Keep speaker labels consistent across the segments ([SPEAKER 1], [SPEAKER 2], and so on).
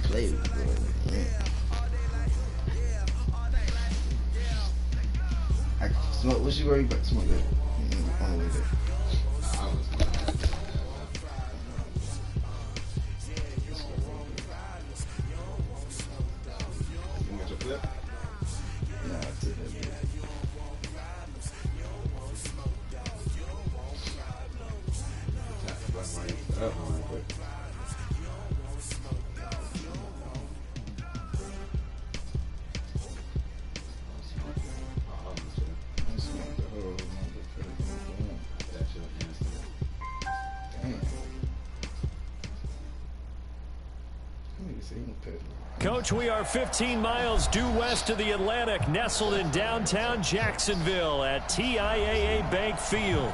[SPEAKER 1] play, bro. Man. I smoke. What you worried about? Smoke that. On the way there.
[SPEAKER 2] Coach, we are 15 miles due west of the Atlantic, nestled in downtown Jacksonville at TIAA Bank Field.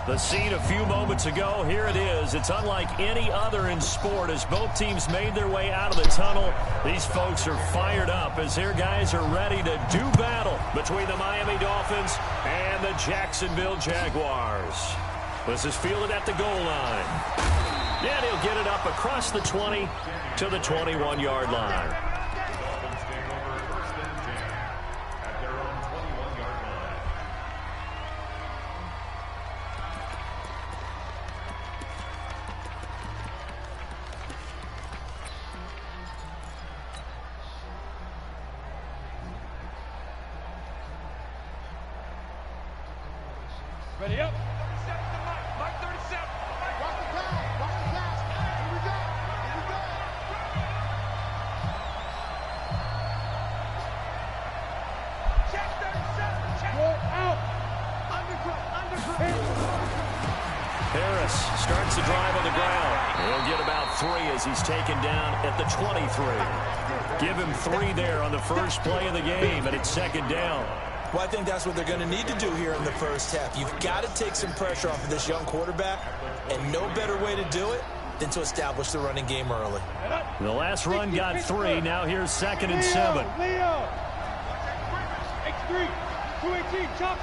[SPEAKER 2] The scene a few moments ago, here it is. It's unlike any other in sport as both teams made their way out of the tunnel. These folks are fired up as their guys are ready to do battle between the Miami Dolphins and the Jacksonville Jaguars. This is fielded at the goal line. And he'll get it up across the 20 to the 21-yard line.
[SPEAKER 3] Ready up. 37 to Mike. Mike 37. Walk the pass. Walk the pass. Here we go. Here we go. Check 37. Check. Roll out. Undercut.
[SPEAKER 2] Harris starts the drive on the ground. He'll get about 3 as he's taken down at the 23. Give him 3 there on the first play of the game, and it's second down.
[SPEAKER 4] Well, I think that's what they're going to need to do here in the first half. You've got to take some pressure off of this young quarterback, and no better way to do it than to establish the running game early.
[SPEAKER 2] The last run got 3. Now here's 2nd and 7.
[SPEAKER 3] Leo. X3. 218. Chop.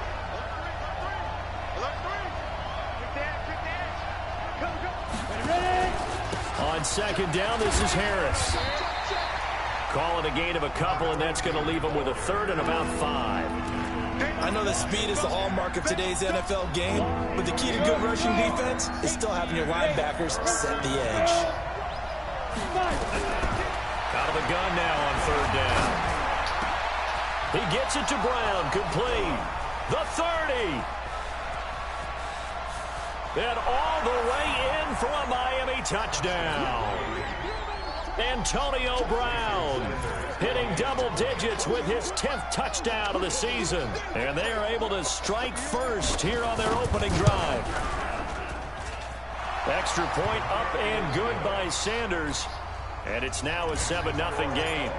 [SPEAKER 2] On 2nd down, this is Harris. Calling a gain of a couple, and that's going to leave him with a 3rd and about 5.
[SPEAKER 4] I know that speed is the hallmark of today's NFL game, but the key to good rushing defense is still having your linebackers set the edge.
[SPEAKER 2] Out of the gun now on 3rd down. He gets it to Brown, complete. The 30. And all the way in for a Miami touchdown. Antonio Brown hitting double digits with his 10th touchdown of the season. And they are able to strike first here on their opening drive. Extra point up and good by Sanders. And it's now a 7-0 game.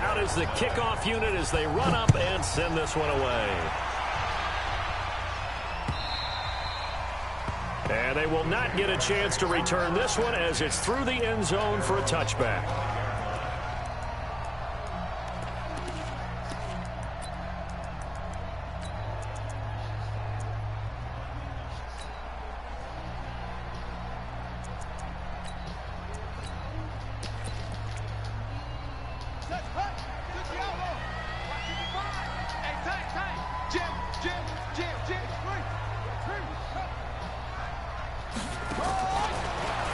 [SPEAKER 2] Out is the kickoff unit as they run up and send this one away. And they will not get a chance to return this one as it's through the end zone for a touchback.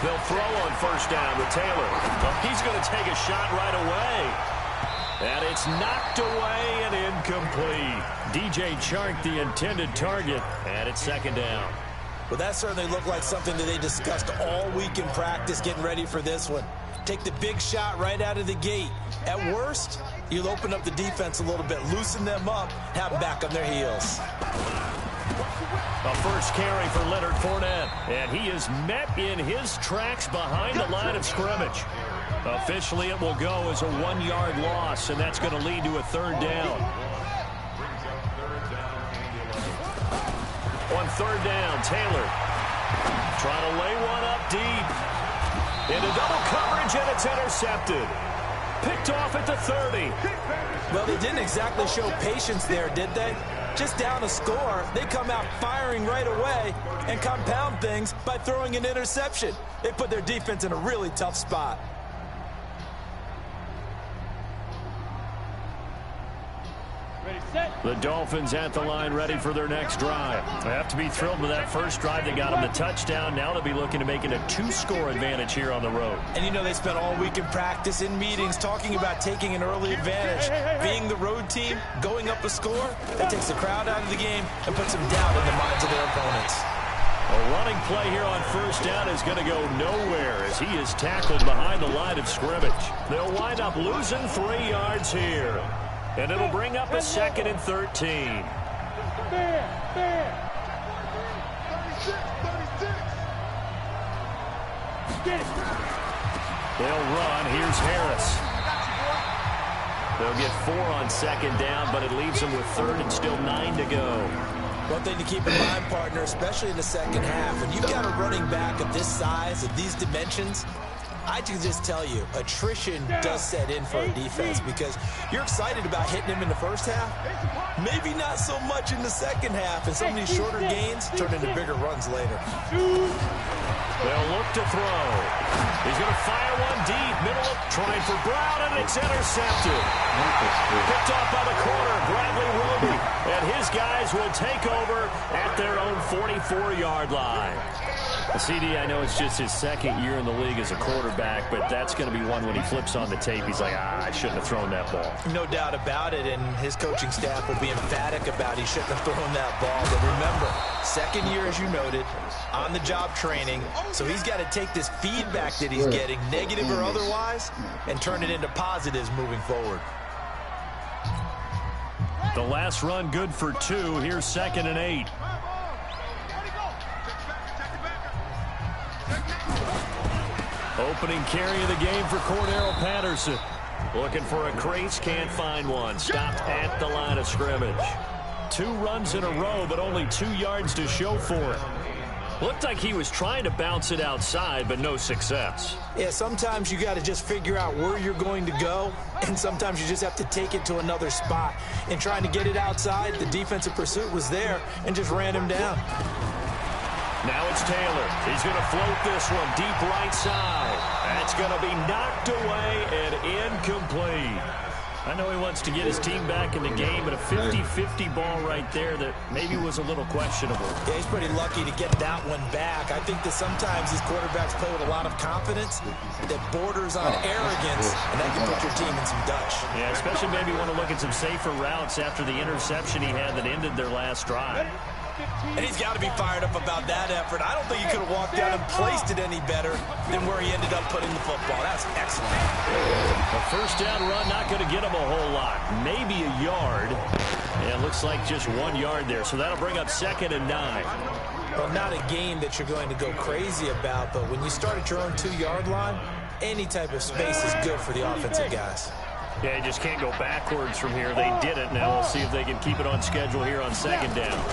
[SPEAKER 2] They'll throw on 1st down to Taylor. He's going to take a shot right away. And it's knocked away and incomplete. DJ Chark, the intended target, and it's 2nd down.
[SPEAKER 4] Well, that certainly looked like something that they discussed all week in practice getting ready for this one. Take the big shot right out of the gate. At worst, you'll open up the defense a little bit, loosen them up, have them back on their heels.
[SPEAKER 2] A first carry for Leonard Fournette, and he is met in his tracks behind the line of scrimmage. Officially, it will go as a 1-yard loss, and that's going to lead to a 3rd down. On 3rd down, Taylor trying to lay one up deep. Into double coverage, and it's intercepted. Picked off at the 30.
[SPEAKER 4] Well, they didn't exactly show patience there, did they? Just down a score, they come out firing right away and compound things by throwing an interception. They put their defense in a really tough spot.
[SPEAKER 2] The Dolphins at the line ready for their next drive. They have to be thrilled with that first drive. They got them the touchdown. Now they'll be looking to make it a 2-score advantage here on the road.
[SPEAKER 4] And you know they spent all week in practice, in meetings, talking about taking an early advantage. Being the road team, going up a score, that takes the crowd out of the game and puts them down in the minds of their opponents.
[SPEAKER 2] A running play here on first down is going to go nowhere as he is tackled behind the line of scrimmage. They'll wind up losing 3 yards here. And it'll bring up a 2nd and 13.
[SPEAKER 3] 36.
[SPEAKER 2] They'll run. Here's Harris. They'll get 4 on 2nd down, but it leaves them with 3rd and still 9 to go.
[SPEAKER 4] One thing to keep in mind, partner, especially in the second half, when you've got a running back of this size, of these dimensions, I can just tell you, attrition does set in for a defense because you're excited about hitting him in the first half. Maybe not so much in the second half, and some of these shorter gains turn into bigger runs later.
[SPEAKER 2] They'll look to throw. He's going to fire one deep. Middle, trying for Brown, and it's intercepted. Picked off by the corner, Bradley Roby. And his guys will take over at their own 44-yard line. CD, I know it's just his 2nd year in the league as a quarterback, but that's going to be one when he flips on the tape. He's like, I shouldn't have thrown that ball.
[SPEAKER 4] No doubt about it, and his coaching staff will be emphatic about he shouldn't have thrown that ball. But remember, 2nd year, as you noted, on-the-job training, so he's got to take this feedback that he's getting, negative or otherwise, and turn it into positives moving forward.
[SPEAKER 2] The last run good for 2. Here's 2nd and 8. Opening carry of the game for Cordero Patterson. Looking for a crease, can't find one. Stopped at the line of scrimmage. 2 runs in a row, but only 2 yards to show for it. Looked like he was trying to bounce it outside, but no success.
[SPEAKER 4] Yeah, sometimes you got to just figure out where you're going to go, and sometimes you just have to take it to another spot. In trying to get it outside, the defensive pursuit was there and just ran him down.
[SPEAKER 2] Now it's Taylor. He's going to float this one deep right side. That's going to be knocked away and incomplete. I know he wants to get his team back in the game, but a 50-50 ball right there that maybe was a little questionable.
[SPEAKER 4] Yeah, he's pretty lucky to get that one back. I think that sometimes these quarterbacks play with a lot of confidence that borders on arrogance, and that can put your team in some Dutch.
[SPEAKER 2] Yeah, especially maybe want to look at some safer routes after the interception he had that ended their last drive.
[SPEAKER 4] And he's got to be fired up about that effort. I don't think he could have walked down and placed it any better than where he ended up putting the football. That's excellent.
[SPEAKER 2] A first down run not going to get him a whole lot. Maybe a yard. And it looks like just 1 yard there. So that'll bring up 2nd and 9.
[SPEAKER 4] Well, not a game that you're going to go crazy about, but when you start at your own 2-yard line, any type of space is good for the offensive guys.
[SPEAKER 2] Yeah, you just can't go backwards from here. They did it. Now we'll see if they can keep it on schedule here on 2nd down.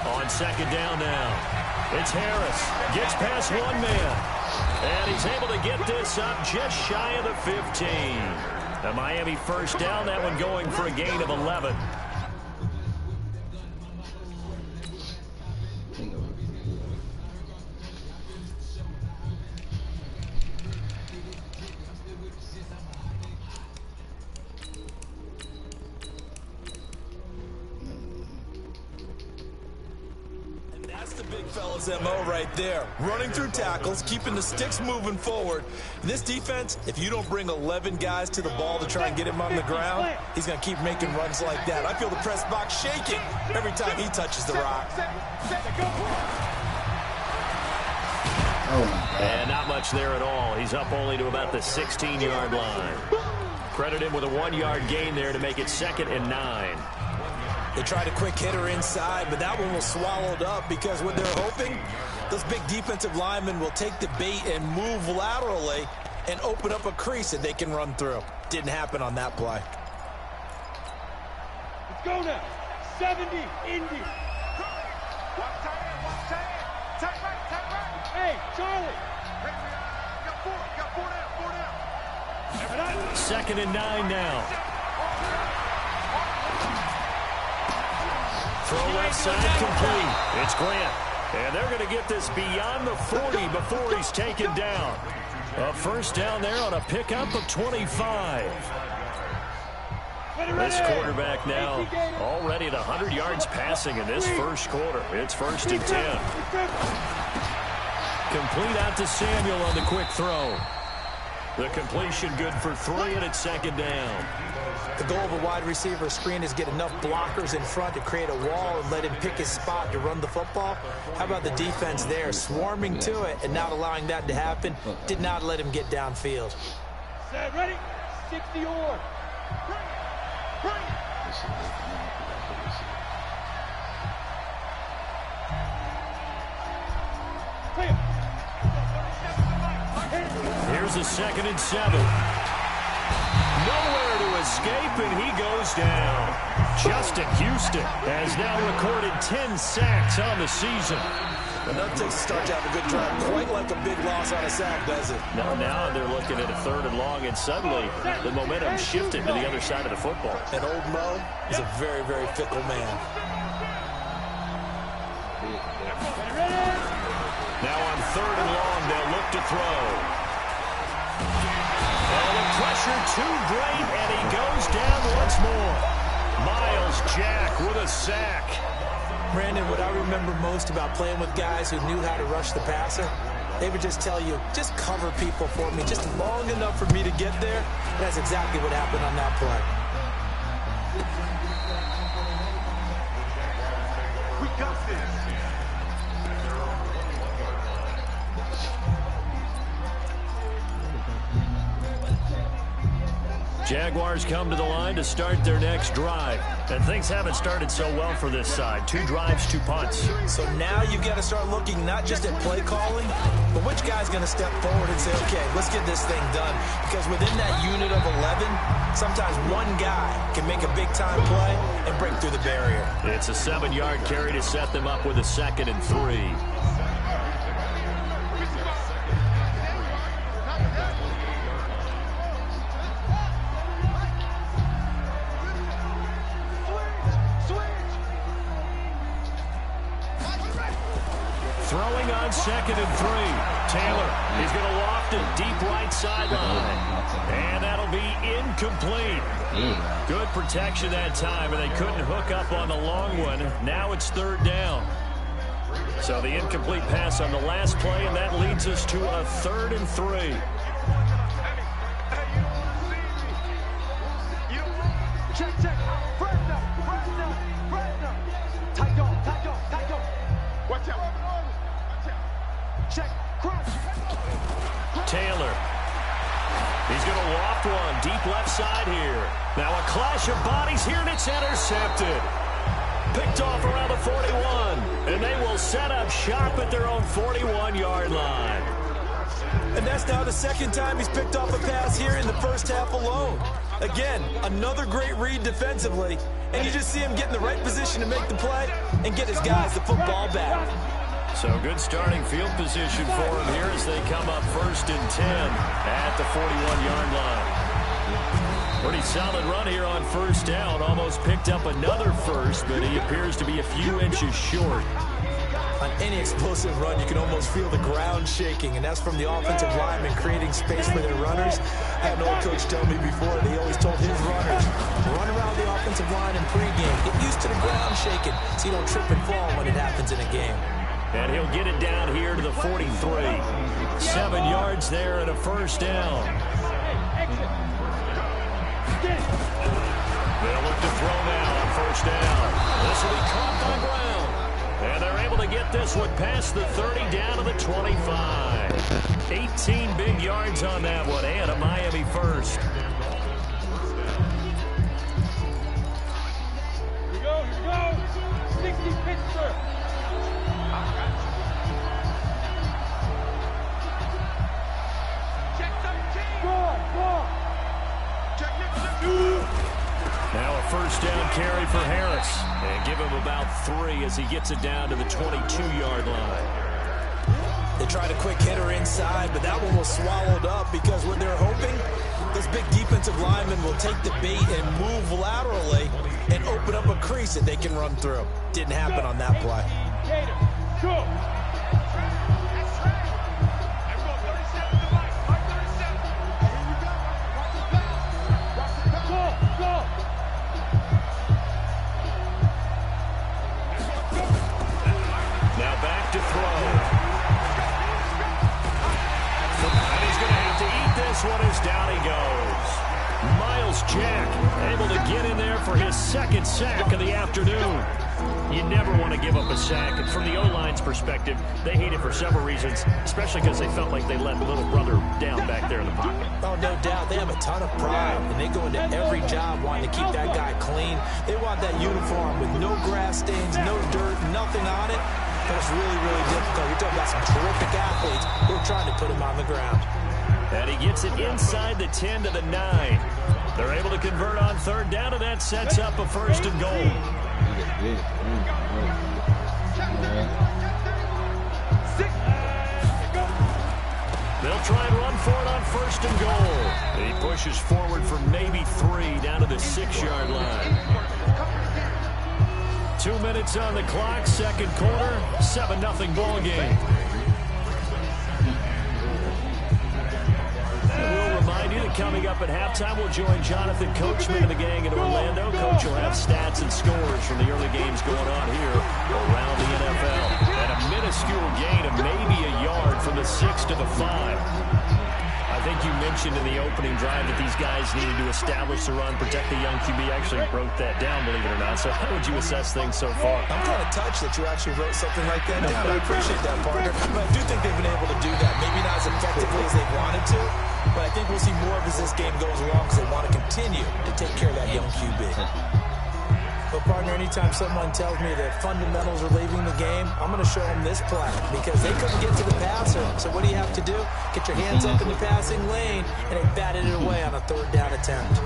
[SPEAKER 2] On 2nd down now, it's Harris. Gets past 1 man. And he's able to get this up just shy of the 15. The Miami first down, that one going for a gain of 11.
[SPEAKER 4] Fella's MO right there. Running through tackles, keeping the sticks moving forward. This defense, if you don't bring 11 guys to the ball to try and get him on the ground, he's going to keep making runs like that. I feel the press box shaking every time he touches the rock.
[SPEAKER 2] And not much there at all. He's up only to about the 16-yard line. Credit him with a 1-yard gain there to make it 2nd and 9.
[SPEAKER 4] They tried a quick hitter inside, but that one was swallowed up because what they're hoping, those big defensive linemen will take the bait and move laterally and open up a crease that they can run through. Didn't happen on that play.
[SPEAKER 3] Let's go now. 70, Indy. One tight end. Tight right. Hey, Charlie. Got four down.
[SPEAKER 2] 2nd and 9 now. Throw left side complete. It's Grant. And they're going to get this beyond the 40 before he's taken down. A first down there on a pickup of 25. This quarterback now already at 100 yards passing in this first quarter. It's 1st and 10. Complete out to Samuel on the quick throw. The completion good for 3, and it's 2nd down.
[SPEAKER 4] The goal of a wide receiver screen is get enough blockers in front to create a wall and let him pick his spot to run the football. How about the defense there, swarming to it and not allowing that to happen? Did not let him get downfield.
[SPEAKER 3] Set, ready? 60 or.
[SPEAKER 2] Here's a 2nd and 7. Nowhere to escape, and he goes down. Justin Houston has now recorded 10 sacks on the season.
[SPEAKER 4] And that takes a start to have a good drive. Quite like a big loss on a sack, does it?
[SPEAKER 2] Now they're looking at a 3rd and long, and suddenly the momentum shifted to the other side of the football.
[SPEAKER 4] And old Mo is a very, very fickle man.
[SPEAKER 2] Now on 3rd and long, they'll look to throw. Oh, the pressure too great, and he goes down once more. Miles Jack with a sack.
[SPEAKER 4] Brandon, what I remember most about playing with guys who knew how to rush the passer, they would just tell you, just cover people for me, just long enough for me to get there. And that's exactly what happened on that play.
[SPEAKER 3] We got this.
[SPEAKER 2] Jaguars come to the line to start their next drive. And things haven't started so well for this side. 2 drives, 2 punts.
[SPEAKER 4] So now you've got to start looking not just at play calling, but which guy's going to step forward and say, okay, let's get this thing done. Because within that unit of 11, sometimes one guy can make a big-time play and break through the barrier.
[SPEAKER 2] It's a 7-yard carry to set them up with a 2nd and 3. Throwing on 2nd and 3. Taylor, he's going to loft it deep right sideline. And that'll be incomplete. Good protection that time, and they couldn't hook up on the long one. Now it's 3rd down. So the incomplete pass on the last play, and that leads us to a 3rd and 3.
[SPEAKER 3] Check. Friend up. Tight dog. Watch out. Check. Cross.
[SPEAKER 2] Taylor. He's going to loft one deep left side here. Now a clash of bodies here, and it's intercepted. Picked off around the 41. And they will set up shop at their own 41-yard line.
[SPEAKER 4] And that's now the 2nd time he's picked off a pass here in the first half alone. Again, another great read defensively. And you just see him get in the right position to make the play and get his guys the football back.
[SPEAKER 2] So good starting field position for him here as they come up 1st and 10 at the 41-yard line. Pretty solid run here on 1st down. Almost picked up another first, but he appears to be a few inches short.
[SPEAKER 4] On any explosive run, you can almost feel the ground shaking, and that's from the offensive linemen creating space for their runners. I had an old coach tell me before that he always told his runners, run around the offensive line in pregame. Get used to the ground shaking so you don't trip and fall when it happens in a game.
[SPEAKER 2] And he'll get it down here to the 43. 7 yards there and a 1st down. They'll look to throw now on 1st down. This will be caught on the ground. And they're able to get this one past the 30 down to the 25. 18 big yards on that one, and a Miami first.
[SPEAKER 3] Here we go. 60 Pittsburgh. Check 13. Go. Check.
[SPEAKER 2] Now a 1st down carry for Harris. And give him about 3 as he gets it down to the 22-yard line.
[SPEAKER 4] They tried a quick hitter inside, but that one was swallowed up because what they're hoping, those big defensive linemen will take the bait and move laterally and open up a crease that they can run through. Didn't happen on that play.
[SPEAKER 3] Go.
[SPEAKER 2] one is down he goes. Miles Jack able to get in there for his second sack of the afternoon. You never want to give up a sack, and from the O-line's perspective, they hate it for several reasons, especially because they felt like they let little brother down back there in the pocket.
[SPEAKER 4] Oh, no doubt. They have a ton of pride, and they go into every job wanting to keep that guy clean. They want that uniform with no grass stains, no dirt, nothing on it. But it's really, really difficult. You're talking about some terrific athletes who are trying to put him on the ground.
[SPEAKER 2] And he gets it inside the 10 to the 9. They're able to convert on third down, and that sets up a first and goal. They'll try and run for it on first and goal. He pushes forward for maybe 3 down to the 6-yard line. 2 minutes on the clock, second quarter, 7-0 ball game. We'll remind you that coming up at halftime, we'll join Jonathan Coachman and the gang in Orlando. Coach will have stats and scores from the early games going on here around the NFL. And a minuscule gain of maybe a yard from the 6 to the 5. I think you mentioned in the opening drive that these guys needed to establish the run, protect the young QB. I actually wrote that down, believe it or not. So how would you assess things so far?
[SPEAKER 4] I'm kind of touched that you actually wrote something like that down. I appreciate that, partner. But I do think they've been able to do that. Maybe not as effectively as they wanted to, but I think we'll see more of as this game goes along because they want to continue to take care of that young QB. But, partner, anytime someone tells me that fundamentals are leaving the game, I'm going to show them this play because they couldn't get to the passer. So what do you have to do? Get your hands up in the passing lane, and they batted it away on a third down attempt.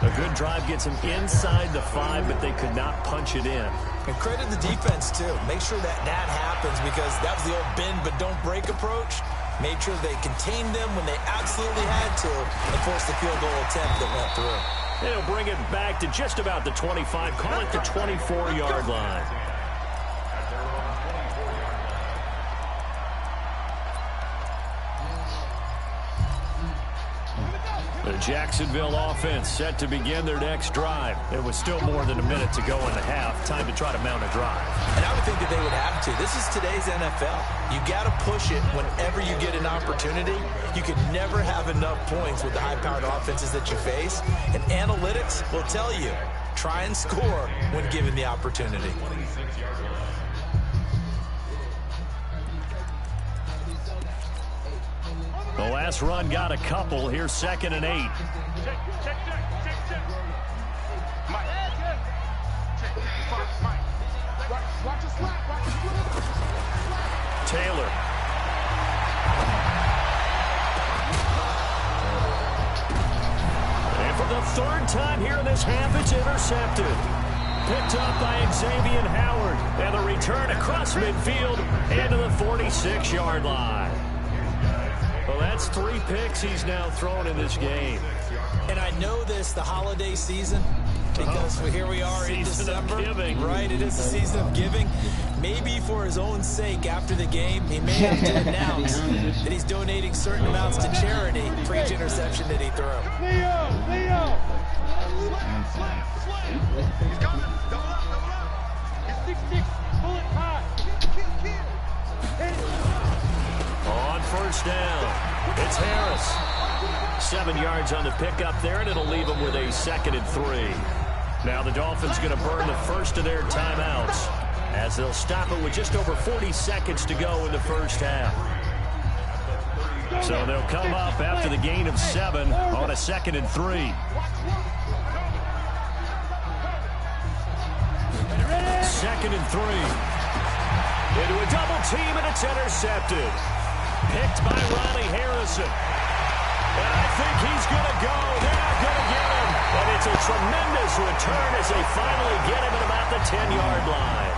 [SPEAKER 2] A good drive gets them inside the 5, but they could not punch it in.
[SPEAKER 4] And credit the defense, too. Make sure that happens because that was the old bend but don't break approach. Made sure they contained them when they absolutely had to and forced the field goal attempt that went through.
[SPEAKER 2] They'll bring it back to just about the 25. Call it the 24-yard line. The Jacksonville offense set to begin their next drive. It was still more than a minute to go in the half. Time to try to mount a drive.
[SPEAKER 4] And I would think that they would have to. This is today's NFL. You got to push it whenever you get an opportunity. You can never have enough points with the high-powered offenses that you face. And analytics will tell you, try and score when given the opportunity.
[SPEAKER 2] The last run got a couple. Here's 2nd and 8.
[SPEAKER 3] Check. Mike. Check. Mike. Watch the slap. Watch the slap.
[SPEAKER 2] Taylor. And for the 3rd time here in this half, it's intercepted. Picked up by Xavier Howard. And the return across midfield into the 46-yard line. Well, that's 3 picks he's now thrown in this game.
[SPEAKER 4] And I know this, the holiday season, because here we are in December. Right, it is the season of giving. Maybe for his own sake after the game, he may have to announce that he's donating certain amounts to charity for each interception that he threw.
[SPEAKER 3] Leo! He's coming. Double up. It's 6-6. Pull it high.
[SPEAKER 2] On first down, it's Harris. 7 yards on the pickup there, and it'll leave them with a 2nd and 3. Now the Dolphins going to burn the first of their timeouts as they'll stop it with just over 40 seconds to go in the first half. So they'll come up after the gain of 7 on a 2nd and 3. 2nd and 3. Into a double team, and it's intercepted. Picked by Ronnie Harrison. And I think he's going to go. They're not going to get him. And it's a tremendous return as they finally get him at about the 10-yard line.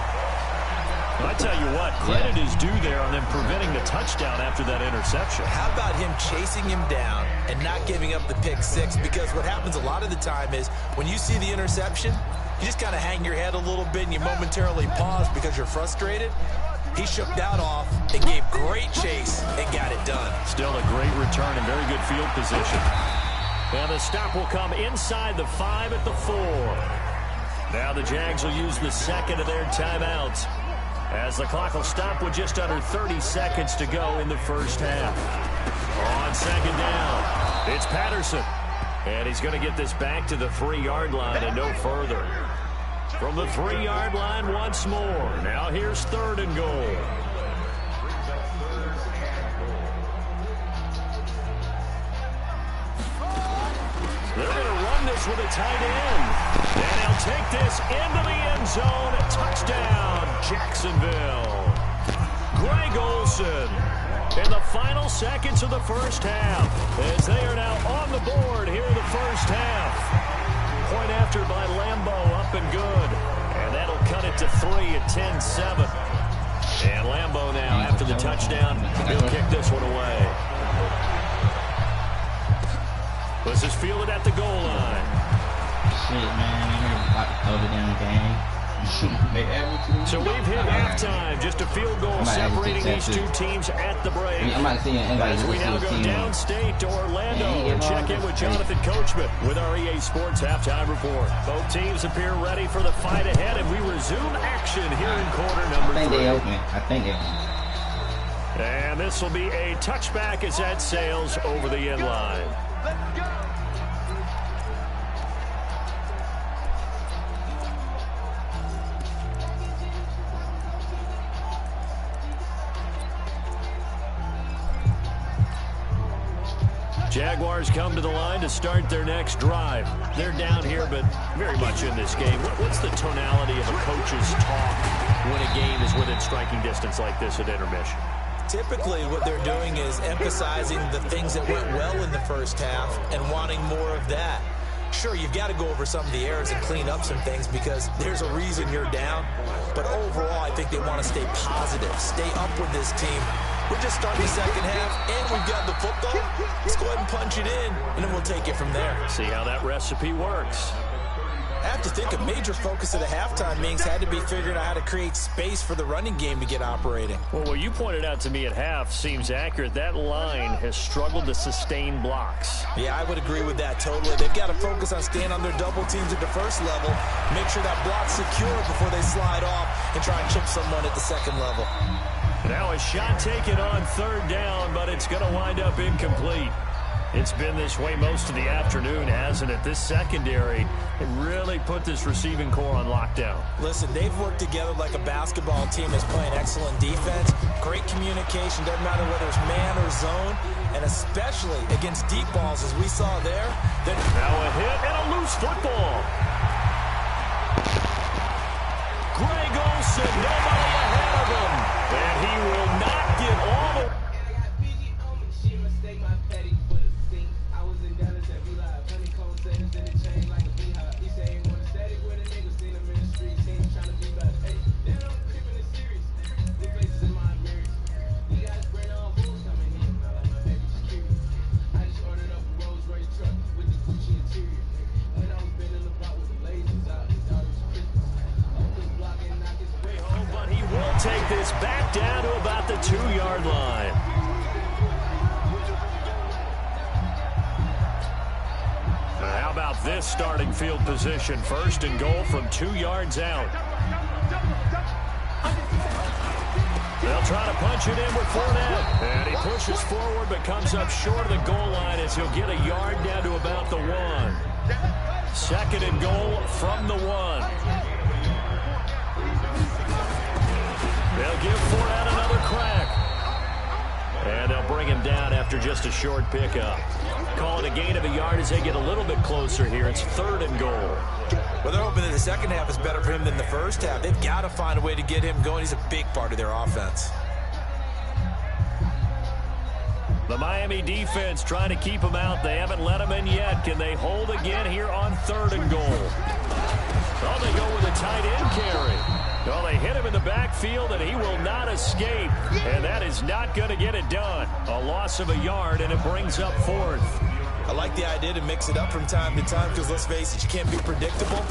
[SPEAKER 2] I tell you what, credit is due there on them preventing the touchdown after that interception.
[SPEAKER 4] How about him chasing him down and not giving up the pick 6? Because what happens a lot of the time is when you see the interception, you just kind of hang your head a little bit and you momentarily pause because you're frustrated. He shook that off and gave great chase and got it done.
[SPEAKER 2] Still a great return and very good field position. And the stop will come inside the 5 at the 4. Now the Jags will use the 2nd of their timeouts as the clock will stop with just under 30 seconds to go in the first half. On 2nd down, It's Patterson. And he's going to get this back to the 3-yard line and no further. From the 3-yard line once more. Now here's 3rd and goal. They're going to run this with a tight end. And he'll take this into the end zone. Touchdown, Jacksonville. Greg Olsen in the final seconds of the first half, as they are now on the board here in the first half. Point after by Lambo, up and good. And that'll cut it to 3 at 10-7. And Lambo now, after the touchdown, he'll kick this one away. This is fielded at the goal line.
[SPEAKER 5] Shit, man. You're about to throw the damn game.
[SPEAKER 2] So we've hit halftime. Just a field goal separating these two teams at the break. As we now go downstate to Orlando and check in with Jonathan Coachman with our EA Sports Halftime Report. Both teams appear ready for the fight ahead, and we resume action here in quarter number 3.
[SPEAKER 5] I think they open.
[SPEAKER 2] And this will be a touchback as that sails over the end line.
[SPEAKER 3] Let's go.
[SPEAKER 2] Jaguars come to the line to start their next drive. They're down here, but very much in this game. What's the tonality of a coach's talk when a game is within striking distance like this at intermission?
[SPEAKER 4] Typically, what they're doing is emphasizing the things that went well in the first half and wanting more of that. Sure, you've got to go over some of the errors and clean up some things because there's a reason you're down. But overall, I think they want to stay positive, stay up with this team. We're just starting the second half, and we've got the football. Let's go ahead and punch it in, and then we'll take it from there.
[SPEAKER 2] See how that recipe works.
[SPEAKER 4] I have to think a major focus of the halftime meetings had to be figuring out how to create space for the running game to get operating.
[SPEAKER 2] Well, what you pointed out to me at half seems accurate. That line has struggled to sustain blocks.
[SPEAKER 4] Yeah, I would agree with that totally. They've got to focus on staying on their double teams at the first level, make sure that block's secure before they slide off and try and chip someone at the second level.
[SPEAKER 2] Now a shot taken on 3rd down, but it's going to wind up incomplete. It's been this way most of the afternoon, hasn't it? This secondary, it really put this receiving core on lockdown.
[SPEAKER 4] Listen, they've worked together like a basketball team that's playing excellent defense, great communication, doesn't matter whether it's man or zone, and especially against deep balls as we saw there.
[SPEAKER 2] Now a hit and a loose football. Greg Olsen, nobody ahead of him, and he will not get all the... Take this back down to about the 2-yard line. How about this starting field position? 1st and goal from 2 yards out. They'll try to punch it in with Fournette. And he pushes forward but comes up short of the goal line as he'll get a yard down to about the 1. 2nd and goal from the 1. They'll give Fournette another crack. And they'll bring him down after just a short pickup. Call it a gain of a yard as they get a little bit closer here. It's 3rd and goal.
[SPEAKER 4] Well, they're hoping that the second half is better for him than the first half. They've got to find a way to get him going. He's a big part of their offense.
[SPEAKER 2] The Miami defense trying to keep him out. They haven't let him in yet. Can they hold again here on 3rd and goal? Oh, they go with a tight end carry. Well, they hit him in the backfield, and he will not escape. And that is not going to get it done. A loss of a yard, and it brings up 4th.
[SPEAKER 4] I like the idea to mix it up from time to time because, let's face it, you can't be predictable.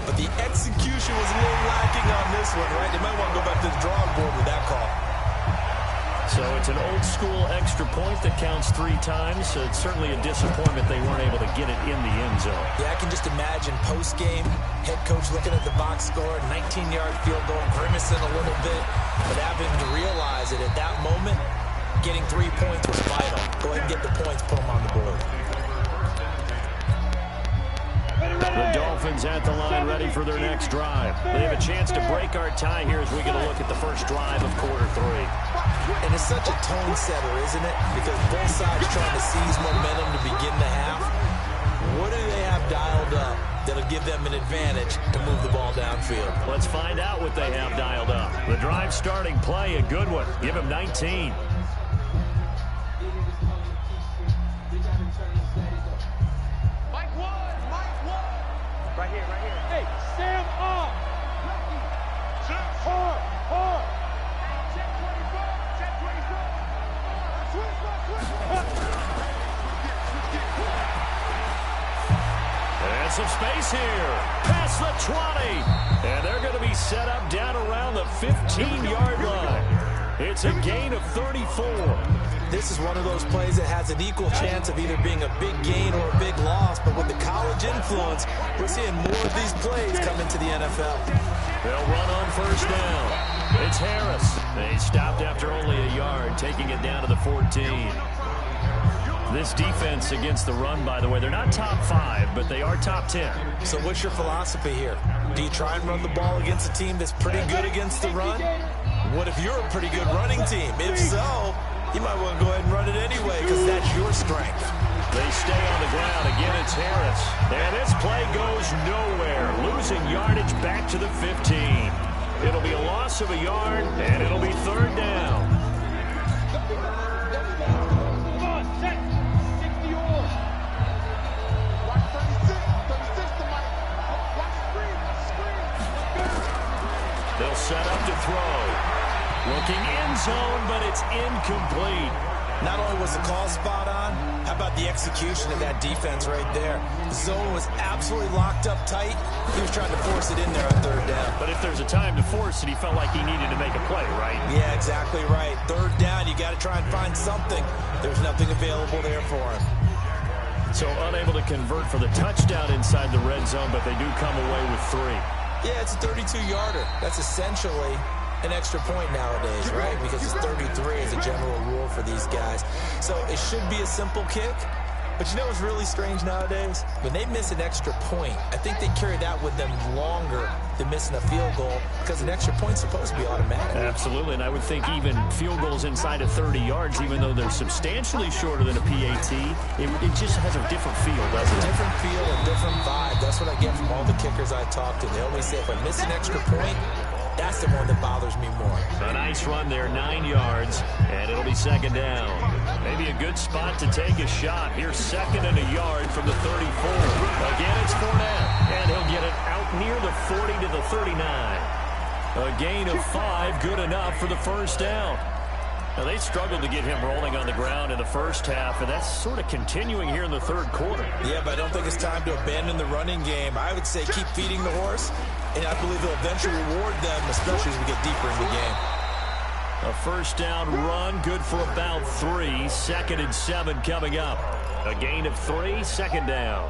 [SPEAKER 4] But the execution was a little lacking on this one, right? They might want to go back to the drawing board with that call.
[SPEAKER 2] So it's an old-school extra point that counts 3 times. So it's certainly a disappointment they weren't able to get it in the end zone.
[SPEAKER 4] Yeah, I can just imagine post-game, head coach looking at the box score, 19-yard field goal, grimacing a little bit, but having to realize that at that moment, getting 3 points was vital. Go ahead and get the points, put them on the board.
[SPEAKER 2] Dolphins at the line ready for their next drive. They have a chance to break our tie here as we get a look at the first drive of quarter 3.
[SPEAKER 4] And it's such a tone setter, isn't it? Because both sides trying to seize momentum to begin the half. What do they have dialed up that'll give them an advantage to move the ball downfield?
[SPEAKER 2] Let's find out what they have dialed up. The drive starting play, a good one. Give him 19.
[SPEAKER 3] Right here. Hey, Sam up. Hard. 10-24.
[SPEAKER 2] And some space here. Past the 20. And they're going to be set up down around the 15-yard line. It's a gain of 34.
[SPEAKER 4] This is one of those plays that has an equal chance of either being a big gain or a big loss. But with the college influence, we're seeing more of these plays come into the NFL.
[SPEAKER 2] They'll run on first down. It's Harris. They stopped after only a yard, taking it down to the 14. This defense against the run, by the way, they're not top 5, but they are top 10.
[SPEAKER 4] So what's your philosophy here? Do you try and run the ball against a team that's pretty good against the run? What if you're a pretty good running team? If so, you might want to go ahead and run it anyway because that's your strength.
[SPEAKER 2] They stay on the ground. Again, it's Harris. And this play goes nowhere. Losing yardage back to the 15. It'll be a loss of a yard, and it'll be third down. They'll set up to throw. Looking end zone, but it's incomplete.
[SPEAKER 4] Not only was the call spot on, how about the execution of that defense right there? The zone was absolutely locked up tight. He was trying to force it in there on third down.
[SPEAKER 2] But if there's a time to force it, he felt like he needed to make a play, right?
[SPEAKER 4] Yeah, exactly right. Third down, you got to try and find something. There's nothing available there for him.
[SPEAKER 2] So unable to convert for the touchdown inside the red zone, but they do come away with 3.
[SPEAKER 4] Yeah, it's a 32-yarder. That's essentially an extra point nowadays, right? Because it's 33 as a general rule for these guys. So it should be a simple kick. But you know what's really strange nowadays? When they miss an extra point, I think they carry that with them longer than missing a field goal because an extra point's supposed to be automatic.
[SPEAKER 2] Absolutely, and I would think even field goals inside of 30 yards, even though they're substantially shorter than a PAT, it just has a different feel, doesn't it?
[SPEAKER 4] A different feel, a different vibe. That's what I get from all the kickers I talk to. They always say, if I miss an extra point, that's the one that bothers me more.
[SPEAKER 2] A nice run there, 9 yards, and it'll be second down. Maybe a good spot to take a shot. Here's second and a yard from the 34. Again, it's Fournette, and he'll get it out near the 40 to the 39. A gain of 5, good enough for the first down. Now, they struggled to get him rolling on the ground in the first half, and that's sort of continuing here in the third quarter.
[SPEAKER 4] Yeah, but I don't think it's time to abandon the running game. I would say keep feeding the horse, and I believe they'll eventually reward them, especially as we get deeper in the game.
[SPEAKER 2] A first down run, good for about 3. 2nd and 7 coming up. A gain of 3, second down.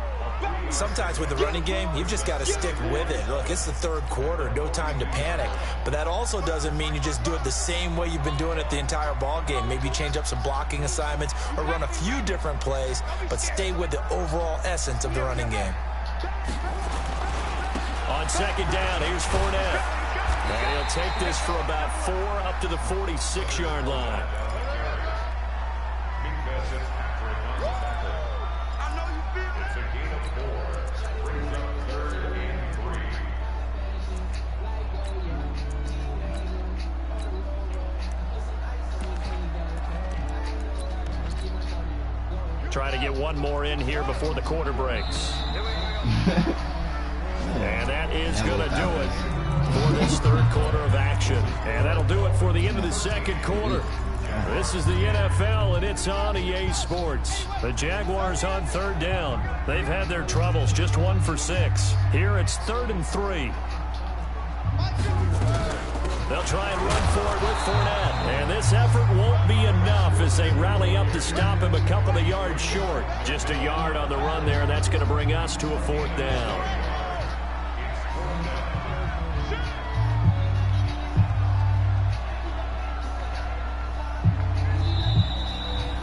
[SPEAKER 4] Sometimes with the running game, you've just got to stick with it. Look, it's the third quarter, no time to panic. But that also doesn't mean you just do it the same way you've been doing it the entire ball game. Maybe change up some blocking assignments or run a few different plays, but stay with the overall essence of the running game.
[SPEAKER 2] On second down, here's Fournette. And he'll take this for about 4 up to the 46-yard line. Try to get one more in here before the quarter breaks. And that is going to do it for this third quarter of action. And that'll do it for the end of the second quarter. This is the NFL, and it's on EA Sports. The Jaguars on third down. They've had their troubles, just 1 for 6. Here it's 3rd and 3. They'll try and run for it with Fournette. And this effort won't be enough as they rally up to stop him a couple of yards short. Just a yard on the run there. That's going to bring us to a 4th down.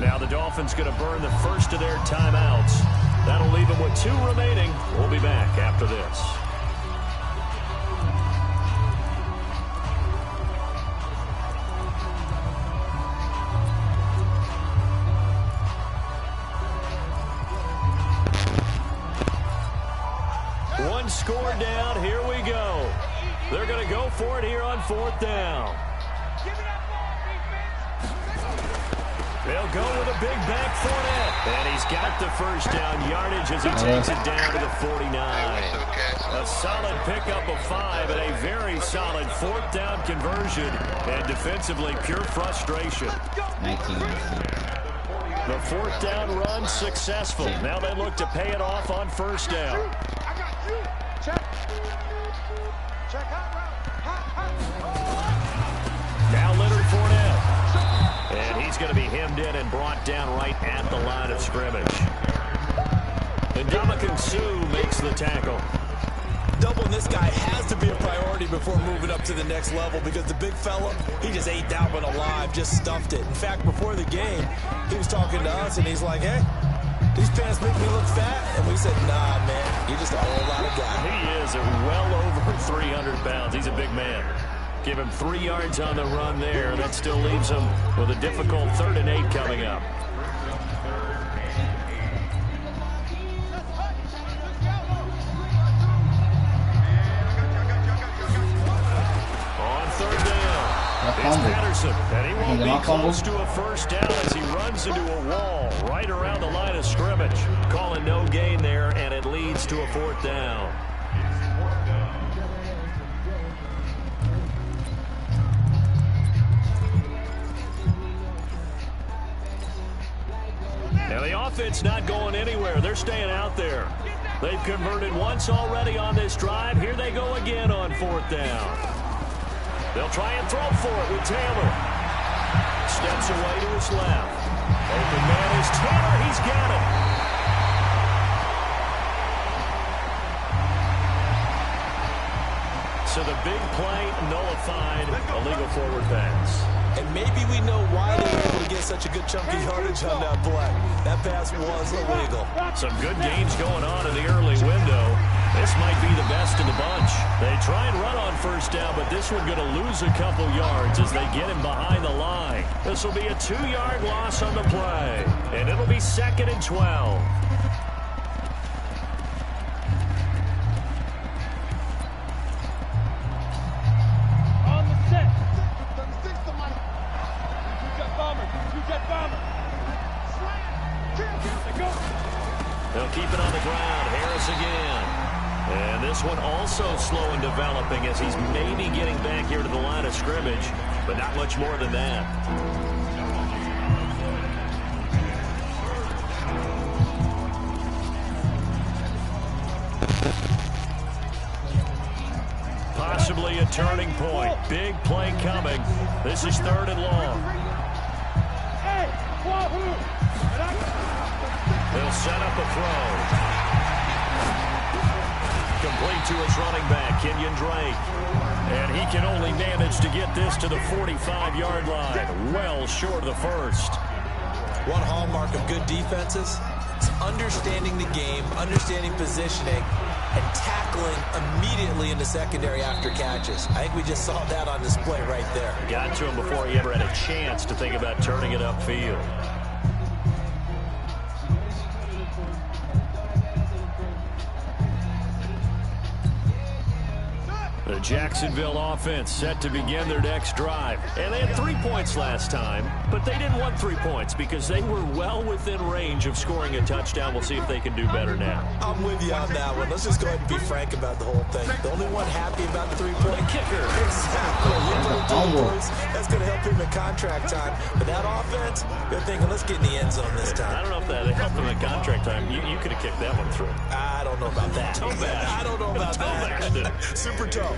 [SPEAKER 2] Now the Dolphins going to burn the first of their timeouts. That'll leave them with 2 remaining. We'll be back after this. One score down. Here we go. They're going to go for it here on 4th down. They'll go with a big back Fournette. And he's got the first down yardage as he takes it down to the 49. A solid pickup of 5 and a very solid 4th down conversion. And defensively, pure frustration.
[SPEAKER 5] 19.
[SPEAKER 2] The 4th down run successful. Now they look to pay it off on 1st down.
[SPEAKER 3] I got you. Check. Check hot route.
[SPEAKER 2] Now Leonard Fournette. And he's going to be hemmed in and brought down right at the line of scrimmage. And Ndamukong Suh makes the tackle.
[SPEAKER 4] Doubling this guy has to be a priority before moving up to the next level because the big fella, he just ate that one alive, just stuffed it. In fact, before the game, he was talking to us, and he's like, hey, these pants make me look fat. And we said, nah, man, you're just a whole lot of guy.
[SPEAKER 2] He is at well over 300 pounds. He's a big man. Give him 3 yards on the run there. That still leaves him with a difficult 3rd and 8 coming up. On 3rd down, it's Patterson. And he won't be close to a 1st down as he runs into a wall right around the line of scrimmage. Calling no gain there, and it leads to a 4th down. Now the offense not going anywhere. They're staying out there. They've converted once already on this drive. Here they go again on 4th down. They'll try and throw for it with Taylor. Steps away to his left. Open man is Taylor. He's got it. So the big play nullified. Illegal forward pass.
[SPEAKER 4] And maybe we know why they were able to get such a good chunky yardage on that play. That pass was illegal.
[SPEAKER 2] Some good games going on in the early window. This might be the best in the bunch. They try and run on 1st down, but this one going to lose a couple yards as they get him behind the line. This will be a 2-yard loss on the play, and it'll be 2nd and 12. They'll keep it on the ground. Harris again. And this one also slow in developing as he's maybe getting back here to the line of scrimmage, but not much more than that. Possibly a turning point. Big play coming. This is 3rd and long. They'll set up a throw. Complete to his running back, Kenyon Drake. And he can only manage to get this to the 45-yard line. Well short of the 1st.
[SPEAKER 4] One hallmark of good defenses is understanding the game, understanding positioning, and tackling immediately in the secondary after catches. I think we just saw that on display right there.
[SPEAKER 2] Got to him before he ever had a chance to think about turning it upfield. The Jacksonville offense set to begin their next drive. And they had 3 points last time, but they didn't want 3 points because they were well within range of scoring a touchdown. We'll see if they can do better now.
[SPEAKER 4] I'm with you on that one. Let's just go ahead and be frank about the whole thing. The only one happy about the 3-point
[SPEAKER 2] kicker.
[SPEAKER 4] Exactly. That's going to help him in contract time. But that offense, they're thinking, let's get in the end zone this time.
[SPEAKER 2] I don't know if that helped him in contract time. You could have kicked that one through.
[SPEAKER 4] I don't know about that.
[SPEAKER 2] Toe bash.
[SPEAKER 4] I don't know about that. Super toe.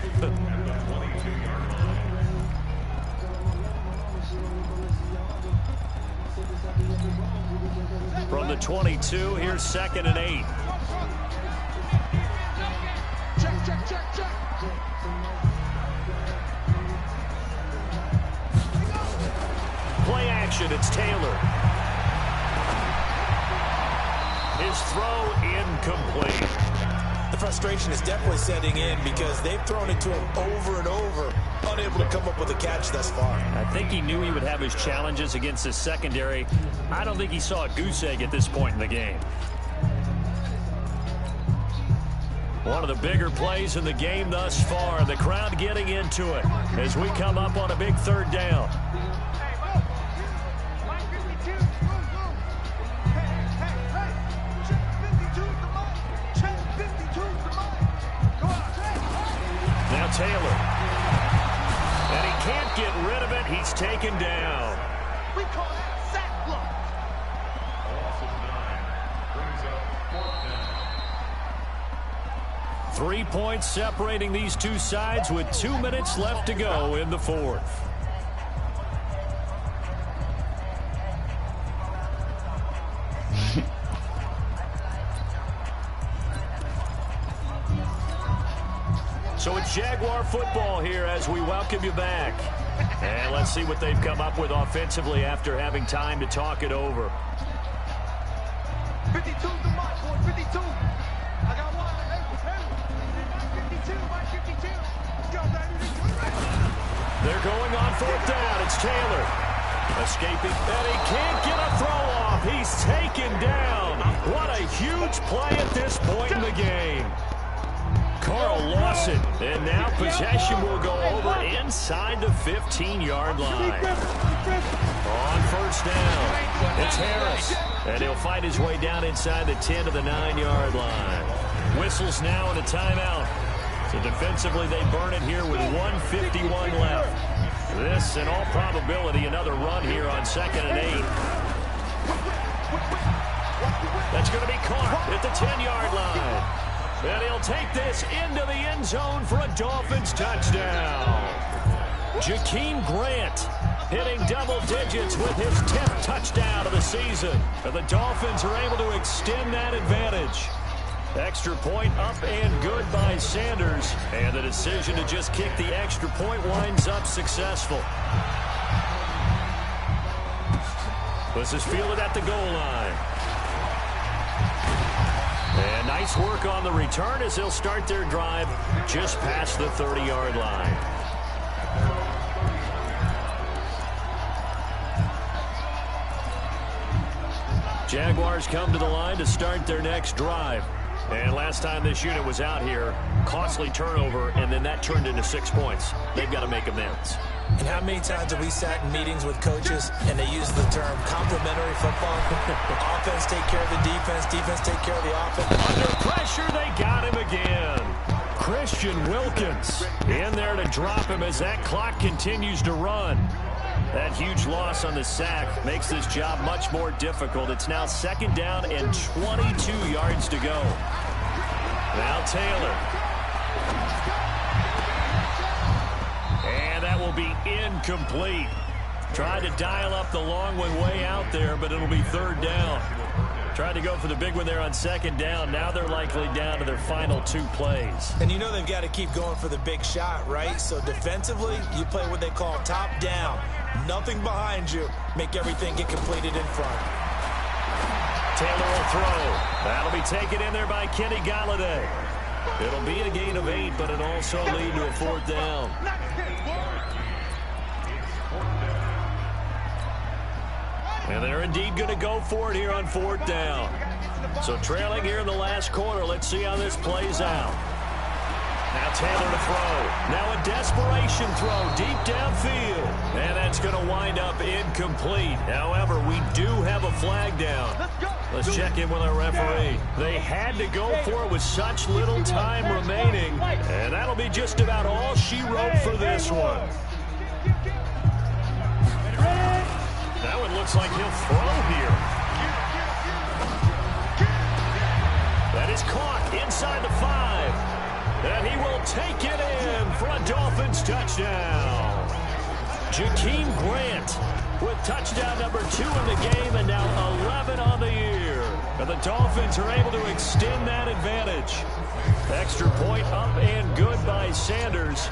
[SPEAKER 2] From the 22, here's 2nd and 8.
[SPEAKER 3] Check.
[SPEAKER 2] Play action, it's Taylor. His his throw incomplete.
[SPEAKER 4] The frustration is definitely setting in because they've thrown it to him over and over, unable to come up with a catch thus far.
[SPEAKER 2] I think he knew he would have his challenges against his secondary. I don't think he saw a goose egg at this point in the game. One of the bigger plays in the game thus far. The crowd getting into it as we come up on a big third down. Now Taylor. And he can't get rid of it. He's taken down.
[SPEAKER 3] We call that sack block.
[SPEAKER 2] 3 points separating these two sides with 2 minutes left to go in the fourth. So it's Jaguar football here as we welcome you back. And let's see what they've come up with offensively after having time to talk it over.
[SPEAKER 3] 52 to my boy, 52. I got one. 52 by 52. Let's go, baby.
[SPEAKER 2] They're going on fourth down. It's Taylor. Escaping, and he can't get a throw off. He's taken down. What a huge play at this point in the game. Carl Lawson, and now possession will go over inside the 15-yard line. On first down, it's Harris, and he'll fight his way down inside the 10 to the 9-yard line. Whistles now and a timeout. So defensively, they burn it here with 1:51 left. This, in all probability, another run here on 2nd and 8. That's going to be caught at the 10-yard line. And he'll take this into the end zone for a Dolphins touchdown. Jakeem Grant hitting double digits with his 10th touchdown of the season. And the Dolphins are able to extend that advantage. Extra point up and good by Sanders. And the decision to just kick the extra point winds up successful. This is fielded at the goal line. And nice work on the return as they'll start their drive just past the 30-yard line. Jaguars come to the line to start their next drive. And last time this unit was out here, costly turnover, and then that turned into 6 points. They've got to make amends.
[SPEAKER 4] And how many times have we sat in meetings with coaches and they use the term complementary football? Offense take care of the defense, defense take care of the offense.
[SPEAKER 2] Under pressure, they got him again. Christian Wilkins in there to drop him as that clock continues to run. That huge loss on the sack makes this job much more difficult. It's now 2nd down and 22 yards to go. Now Taylor. And that will be incomplete. Tried to dial up the long one way out there, but it'll be 3rd down. Tried to go for the big one there on 2nd down. Now they're likely down to their final 2 plays.
[SPEAKER 4] And you know they've got to keep going for the big shot, right? So defensively, you play what they call top down. Nothing behind you. Make everything get completed in front.
[SPEAKER 2] Taylor will throw. That'll be taken in there by Kenny Galladay. It'll be a gain of 8, but it'll also lead to a 4th down. And they're indeed going to go for it here on 4th down. So trailing here in the last quarter. Let's see how this plays out. Now Taylor to throw. Now a desperation throw deep downfield. And that's going to wind up incomplete. However, we do have a flag down. Let's check in with our referee. They had to go for it with such little time remaining. And that'll be just about all she wrote for this one. That one looks like he'll throw here. That is caught inside the 5. And he will take it in for a Dolphins touchdown. Jakeem Grant with touchdown number 2 in the game and now 11 on the year. And the Dolphins are able to extend that advantage. Extra point up and good by Sanders.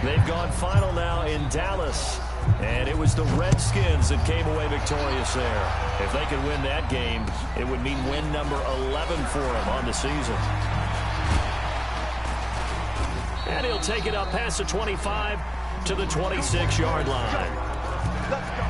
[SPEAKER 2] They've gone final now in Dallas. And it was the Redskins that came away victorious there. If they could win that game, it would mean win number 11 for them on the season. And he'll take it up past the 25 to the 26-yard line.
[SPEAKER 3] Let's go.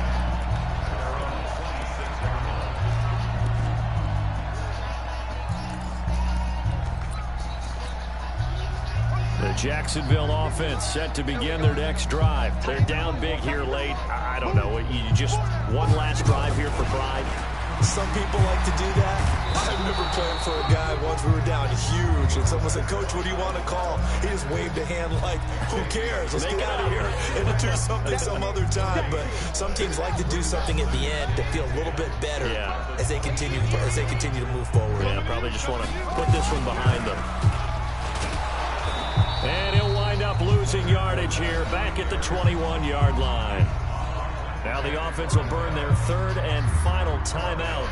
[SPEAKER 2] The Jacksonville offense set to begin their next drive. They're down big here late. I don't know. You just one last drive here for pride.
[SPEAKER 4] Some people like to do that. I remember playing for a guy once. We were down huge, and someone said, "Coach, what do you want to call?" He just waved a hand like, "Who cares? Let's get out of here and do something some other time." But some teams like to do something at the end to feel a little bit better as they continue to move forward.
[SPEAKER 2] Yeah, probably just want to put this one behind them. And he'll wind up losing yardage here back at the 21-yard line. Now the offense will burn their third and final timeout